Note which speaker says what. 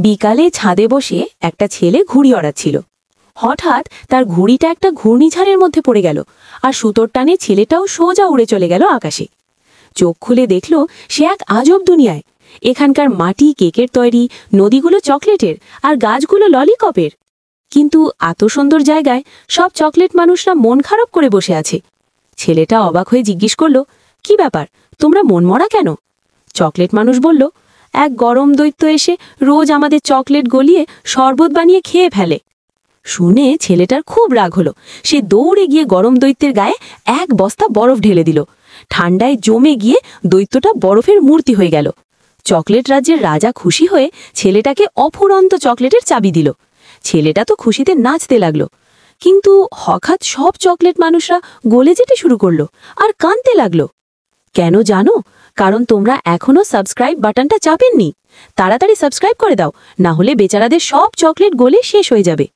Speaker 1: বিকালে ছাদে বসে একটা ছেলে ঘুড়ি ওড়াচ্ছিল। হঠাৎ তার ঘুড়িটা একটা ঘূর্ণিঝড়ের মধ্যে পড়ে গেল, আর সুতোর টানে ছেলেটাও সোজা উড়ে চলে গেল আকাশে। চোখ খুলে দেখল সে এক আজব দুনিয়ায়। এখানকার মাটি কেকের তৈরি, নদীগুলো চকলেটের, আর গাছগুলো ললিপপের। কিন্তু এত সুন্দর জায়গায় সব চকলেট মানুষরা মন খারাপ করে বসে আছে। ছেলেটা অবাক হয়ে জিজ্ঞেস করল, কি ব্যাপার, তোমরা মনমরা কেন? চকলেট মানুষ বলল, এক গরম দৈত্য এসে রোজ আমাদের চকলেট গলিয়ে শরবত বানিয়ে খেয়ে ফেলে। শুনে ছেলেটার খুব রাগ হলো। সে দৌড়ে গিয়ে গরম দৈত্যের গায়ে এক বস্তা বরফ ঢেলে দিল। ঠান্ডায় জমে গিয়ে দৈত্যটা বরফের মূর্তি হয়ে গেল। চকলেট রাজ্যের রাজা খুশি হয়ে ছেলেটাকে অফুরন্ত চকলেটের চাবি দিল। ছেলেটা তো খুশিতে নাচতে লাগলো। কিন্তু হঠাৎ সব চকলেট মানুষরা গলে যেতে শুরু করলো আর কাঁদতে লাগলো। কেন জানো? কারণ তোমরা এখনো সাবস্ক্রাইব বাটনটা চাপেননি। তাড়াতাড়ি সাবস্ক্রাইব করে দাও, না হলে বেচারাদের সব চকলেট গলে শেষ হয়ে যাবে।